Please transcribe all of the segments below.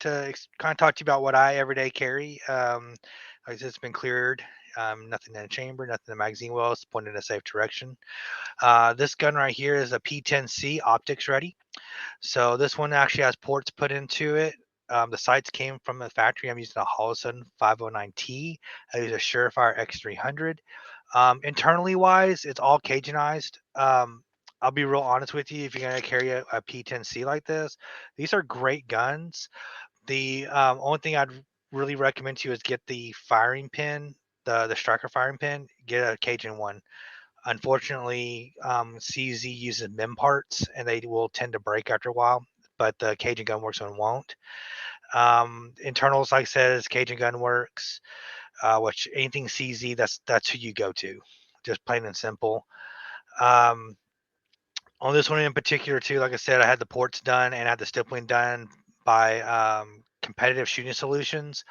to kind of talk to you about what I every day carry. Like I said, it's been cleared. Nothing in the chamber, nothing in the magazine well. It's pointed in a safe direction. This gun right here is a P10C optics ready. So this one actually has ports put into it. The sights came from the factory. I'm using a Holosun 509T. I use a Surefire X300. Internally wise, it's all Cajunized. I'll be real honest with you. If you're going to carry a P10C like this, these are great guns. The only thing I'd really recommend to you is get the firing pin, the striker firing pin. Get a Cajun one. Unfortunately, CZ uses MIM parts, and they will tend to break after a while. But the Cajun Gunworks one won't. Internals, like I said, is Cajun Gunworks. Which anything CZ, that's who you go to, just plain and simple. Um, on this one in particular, too, like I said, I had the ports done and had the stippling done by Competitive Shooting Solutions.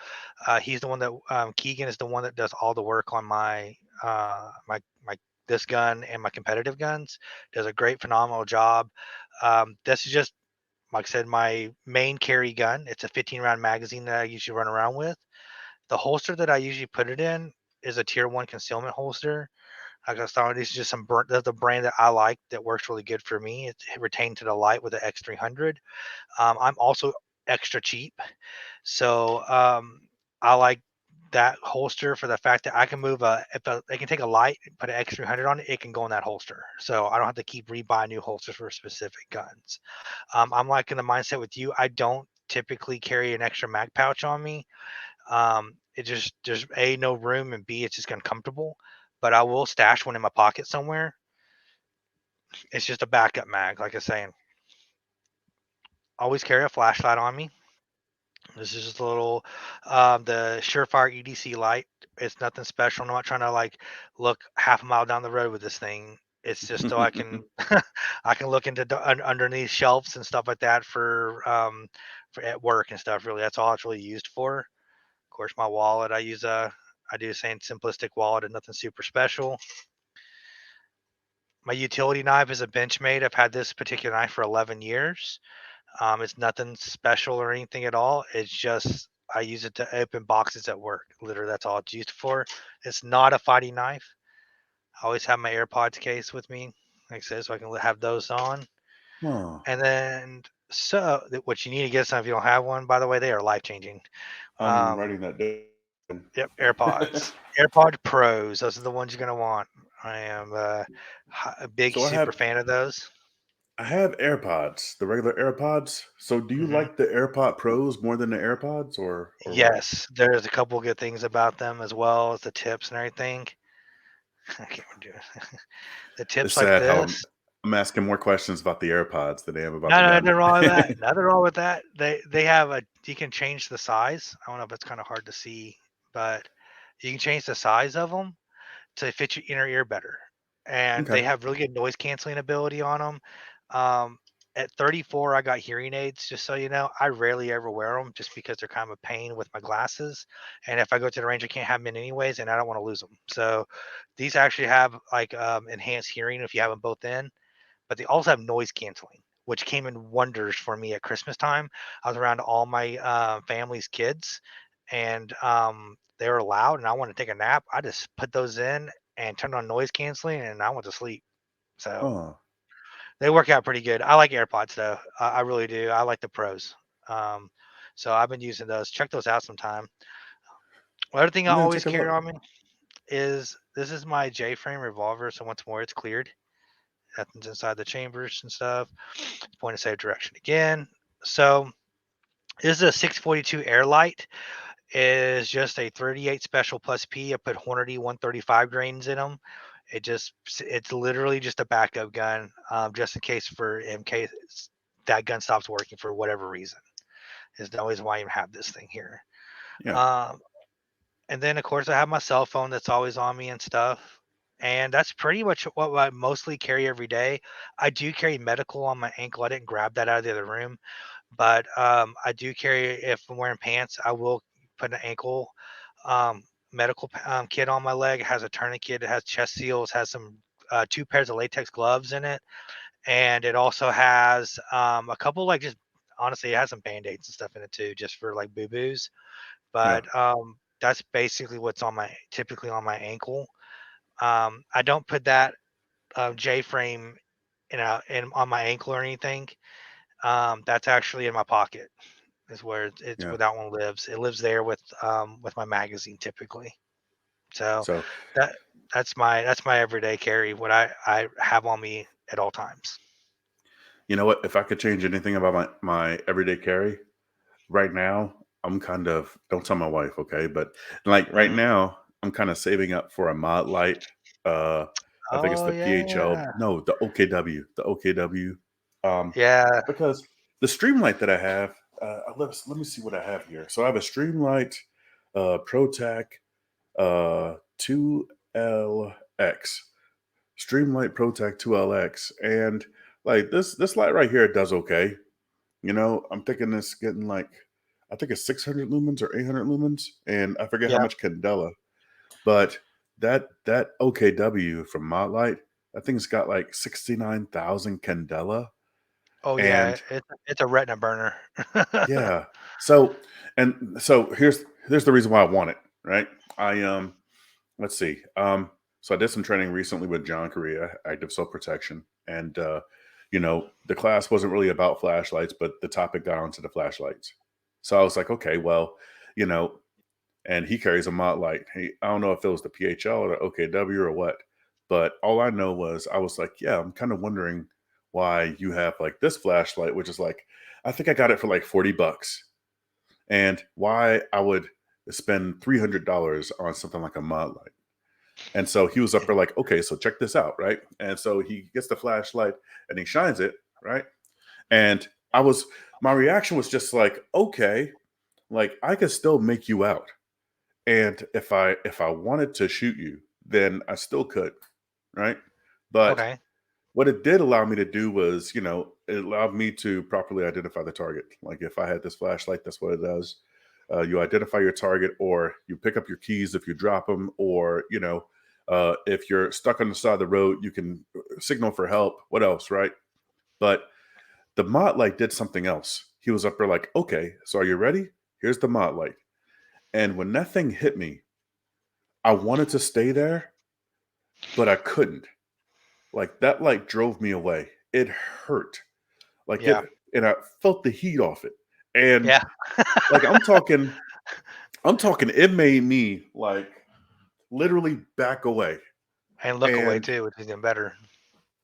He's the one that Keegan is the one that does all the work on my this gun and my competitive guns. Does a great, phenomenal job. This is just, like I said, my main carry gun. It's a 15 round magazine that I usually run around with. The holster that I usually put it in is a tier one concealment holster. Like I was talking, this is just that's the brand that I like that works really good for me. It's retained to the light with the X300. I'm also extra cheap, so I like that holster for the fact that I can move I can take a light, put an X300 on it, it can go in that holster. So I don't have to keep rebuying new holsters for specific guns. I'm like in the mindset with you. I don't typically carry an extra mag pouch on me. It just there's A, no room, and B, it's just uncomfortable. But I will stash one in my pocket somewhere. It's just a backup mag, like I was saying. Always carry a flashlight on me. This is just a little the Surefire EDC light. It's nothing special. I'm not trying to like look half a mile down the road with this thing. It's just so I can I can look into underneath shelves and stuff like that for at work and stuff. Really, that's all it's really used for. Of course, my wallet I do the same simplistic wallet and nothing super special. My utility knife is a Benchmade. I've had this particular knife for 11 years. It's nothing special or anything at all. It's just I use it to open boxes at work. Literally, that's all it's used for. It's not a fighting knife. I always have my AirPods case with me, like I said, so I can have those on. Oh, And then, what you need to get some if you don't have one, by the way, they are life changing. I'm writing that down. Yep, AirPods. AirPod Pros. Those are the ones you're gonna want. I am a big So super fan of those. I have AirPods, the regular AirPods. So do you Hmm. like the AirPod Pros more than the AirPods or what? Yes, there's a couple good things about them as well as the tips and everything. I can't do it. The It's tips like sad how this. I'm asking more questions about the AirPods than I am about No, the no, gun. nothing wrong with that. Nothing wrong with that. They have a you can change the size. I don't know if it's kind of hard to see, but you can change the size of them to fit your inner ear better. And they Okay. have really good noise canceling ability on them. Um, at 34, I got hearing aids. Just so you know, I rarely ever wear them just because they're kind of a pain with my glasses. And if I go to the range, I can't have them in anyways, and I don't want to lose them. So these actually have like enhanced hearing if you have them both in, but they also have noise canceling, which came in wonders for me at Christmas time. I was around all my family's kids, and they were loud, and I wanted to take a nap. I just put those in and turned on noise canceling, and I went to sleep. So Oh, they work out pretty good. I like AirPods though. I really do. I like the Pros. Um, so I've been using those. Check those out sometime. Other thing I I'm gonna always take a carry look. on me is this is my J frame revolver. So once more, it's cleared. Nothing's inside the chambers and stuff. Point of safe direction again. So this is a 642 Airlight. Is just a 38 special plus P. I put Hornady 135 grains in them. It's literally just a backup gun, just in case in case that gun stops working for whatever reason. Is always why you have this thing here. Yeah. Um, and then of course I have my cell phone that's always on me and stuff. And that's pretty much what I mostly carry every day. I do carry medical on my ankle. I didn't grab that out of the other room, but I do carry if I'm wearing pants. I will put an ankle medical kit on my leg. It has a tourniquet. It has chest seals. Has some two pairs of latex gloves in it, and it also has a couple like just honestly, it has some band-aids and stuff in it too, just for like boo-boos. Yeah, But that's basically what's on my typically on my ankle. I don't put that J-frame in on my ankle or anything. That's actually in my pocket. Is where it's yeah. where that one lives. It lives there with my magazine typically. So So that that's my everyday carry. What I have on me at all times. you know what? If I could change anything about my everyday carry right now, I'm kind of don't tell my wife, okay? But like right Mhm. now, I'm kind of saving up for a mod light. Uh, I think it's Oh the PHL. yeah, No, the OKW. The OKW. Um, yeah. because the Streamlight that I have, let me see what I have here. So I have a Streamlight ProTac 2LX. Streamlight ProTac 2LX. And like this light right here does okay. You know, I'm thinking it's getting like, I think it's 600 lumens or 800 lumens, and I forget how Yeah. much candela. But that OKW from Mottlight, I think it's got like 69,000 candela, Oh yeah. and It's a retina burner. yeah. So so here's the reason why I want it. Right? I let's see. So I did some training recently with John Korea, active self protection, and you know, the class wasn't really about flashlights, but the topic got onto the flashlights. So I was like, okay, well, you know, and he carries a Mott light. I don't know if it was the PHL or the OKW or what, but all I know was I was like, yeah, I'm kind of wondering why you have like this flashlight, which is like, I think I got it for like $40, and why I would spend $300 on something like a Mott light. And so he was up there like, okay, so check this out, right? And so he gets the flashlight and he shines it, right? And my reaction was just like, okay, like I could still make you out. And if I wanted to shoot you, then I still could, right? But Okay. what it did allow me to do was, you know, it allowed me to properly identify the target. Like if I had this flashlight, that's what it does. You identify your target, or you pick up your keys if you drop them, or you know, if you're stuck on the side of the road, you can signal for help. What else, right? But the Mott light did something else. He was up there like, okay, so are you ready? Here's the Mott light. And when that thing hit me, I wanted to stay there, but I couldn't. Like that light drove me away. It hurt. Like Yeah. it, and I felt the heat off it. And Yeah. like I'm talking it made me like literally back away. And look away And too, which is even better.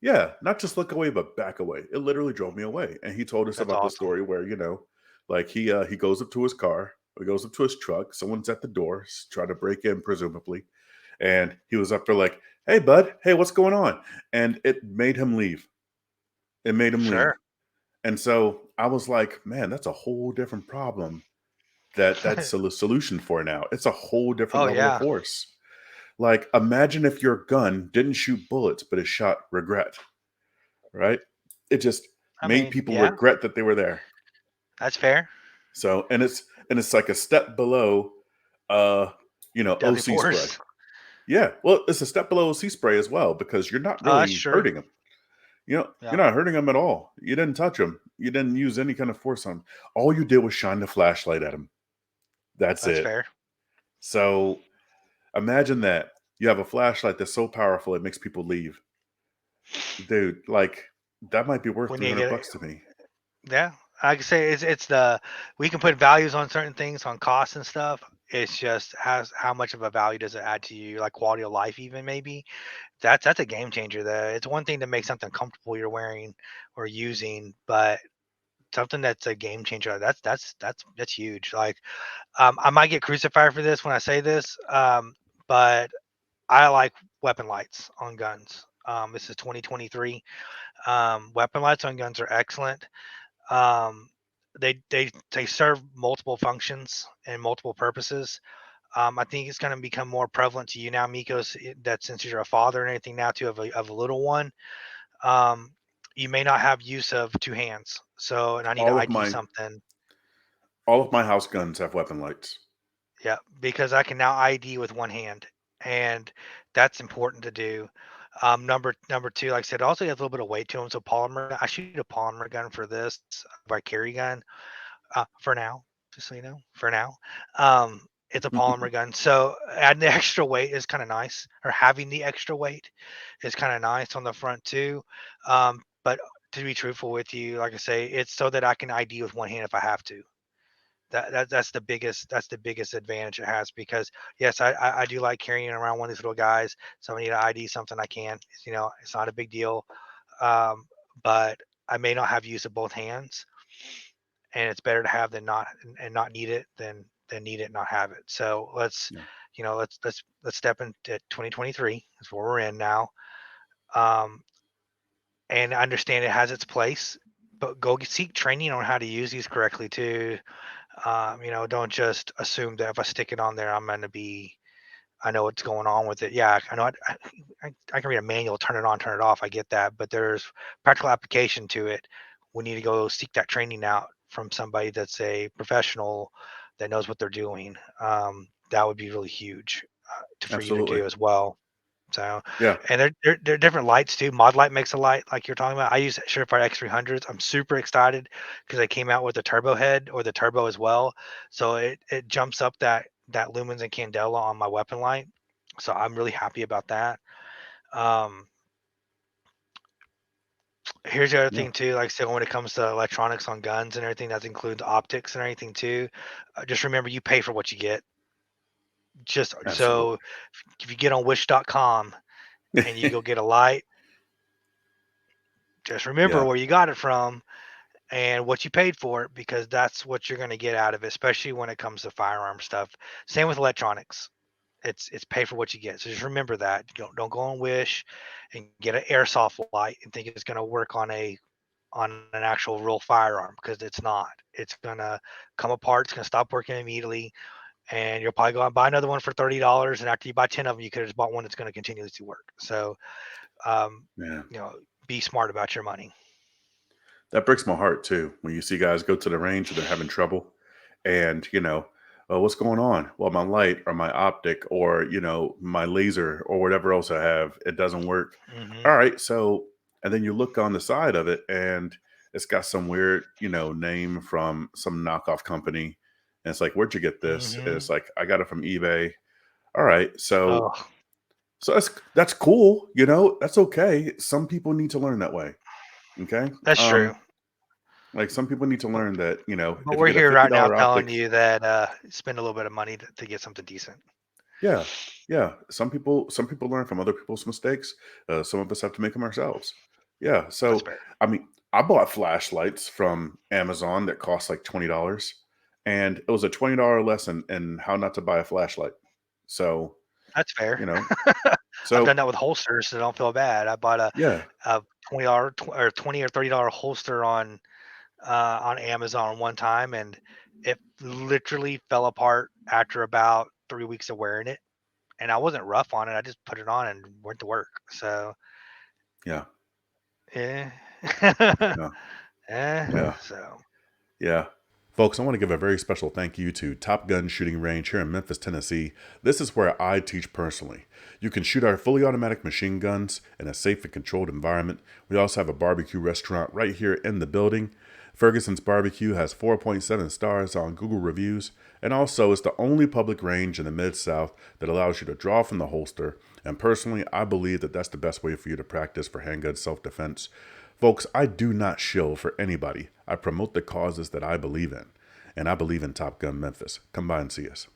yeah, not just look away, but back away. It literally drove me away. And he told us That's about the awesome. story where, you know, like he goes up to his car, he goes up to his truck, someone's at the door, trying to break in, presumably. And he was up there like, hey bud, hey, what's going on? And it made him leave. It made him Sure. leave. And so I was like, man, that's a whole different problem that's a solution for now. It's a whole different Oh level of yeah. force. Like, imagine if your gun didn't shoot bullets, but it shot regret, right? It just I made mean, people yeah, regret that they were there. that's fair. So, and it's like a step below, uh, you know, Deadly OC spray. force. Yeah, well, it's a step below OC spray as well because you're not Oh, that's really true. hurting them. You know, you're Yeah, not hurting them at all. You didn't touch them. You didn't use any kind of force on them. All you did was shine the flashlight at them. That's that's it. fair. So imagine that you have a flashlight that's so powerful it makes people leave, dude. Like that might be worth We three need to hundred get it. bucks to me. Yeah, I can say it's the we can put values on certain things on costs and stuff. It's just how much of a value does it add to you, like quality of life, even maybe. That's a game changer. Though it's one thing to make something comfortable you're wearing or using, but something that's a game changer. That's huge. Like I might get crucified for this when I say this, but I like weapon lights on guns. This is 2023. Weapon lights on guns are excellent. Um, they serve multiple functions and multiple purposes. I think it's going to become more prevalent to you now, Mikos, that since you're a father and anything now too of a little one, um, you may not have use of two hands. So, and I need to All of ID my something. all of my house guns have weapon lights. Yeah, because I can now ID with one hand, and that's important to do. Number two, like I said, it also has a little bit of weight to them. So polymer, I shoot a polymer gun for this by carry gun. For now, just so you know, for now. It's a polymer gun, so adding the extra weight is kind of nice, or having the extra weight is kind of nice on the front too. But to be truthful with you, like I say, it's so that I can ID with one hand if I have to. That's the biggest advantage it has because yes, I do like carrying around one of these little guys. So I need to ID something I can. It's not a big deal. Um, but I may not have use of both hands, and it's better to have than not and not need it than need it and not have it. So let's Yeah, you know let's step into 2023. That's where we're in now. Um, and understand it has its place, but go seek training on how to use these correctly too. Don't just assume that if I stick it on there, I know what's going on with it. Yeah, I know. I can read a manual, turn it on, turn it off. I get that, but there's practical application to it. We need to go seek that training out from somebody that's a professional that knows what they're doing. That would be really huge for you to absolutely. do as well. So, Yeah, and they're different lights too. Mod Light makes a light like you're talking about. I use Surefire X300s. I'm super excited because they came out with the turbo head or the turbo as well. So it jumps up that lumens and candela on my weapon light. So I'm really happy about that. Um, Here's the other yeah, thing too. Like I said, when it comes to electronics on guns and everything, that includes optics and everything too. Just remember, you pay for what you get. Just so absolutely. if you get on Wish.com and you go get a light, just remember Yeah, where you got it from and what you paid for it, because that's what you're going to get out of it, especially when it comes to firearm stuff. Same with electronics. It's pay for what you get. So just remember that. Don't go on Wish and get an airsoft light and think it's going to work on an actual real firearm, because it's not. It's going to come apart. It's going to stop working immediately, and you'll probably go out and buy another one for $30. And after you buy 10 of them, you could have just bought one that's going to continuously work. So, um, yeah. be smart about your money. That breaks my heart too when you see guys go to the range and they're having trouble, and oh, what's going on? Well, my light or my optic or my laser or whatever else I have, it doesn't work. Hmm. All right, so and then you look on the side of it and it's got some weird name from some knockoff company, and it's like, where'd you get this? And Hmm. it's like, I got it from eBay. All right, so Oh, that's cool. That's okay. Some people need to learn that way. Okay. that's true. Like some people need to But learn that, but if you we're get a here right now $50 telling optic, you that spend a little bit of money to get something decent. yeah, yeah. Some people learn from other people's mistakes. Some of us have to make them ourselves. Yeah. That's So fair. I mean, I bought flashlights from Amazon that cost like $20, and it was a $20 lesson in how not to buy a flashlight. So That's fair. you know, I've done so that with holsters, so don't feel bad. I bought yeah, a $20 or $20 or $30 holster on Amazon one time, and it literally fell apart after about 3 weeks of wearing it. And I wasn't rough on it. I just put it on and went to work. So yeah, yeah. yeah, Eh, yeah. so Yeah. Folks, I want to give a very special thank you to Top Gun Shooting Range here in Memphis, Tennessee. This is where I teach personally. You can shoot our fully automatic machine guns in a safe and controlled environment. We also have a barbecue restaurant right here in the building. Ferguson's Barbecue has 4.7 stars on Google reviews, and also is the only public range in the Mid-South that allows you to draw from the holster. And personally, I believe that that's the best way for you to practice for handgun self-defense. Folks, I do not shill for anybody. I promote the causes that I believe in, and I believe in Top Gun Memphis. Come by and see us.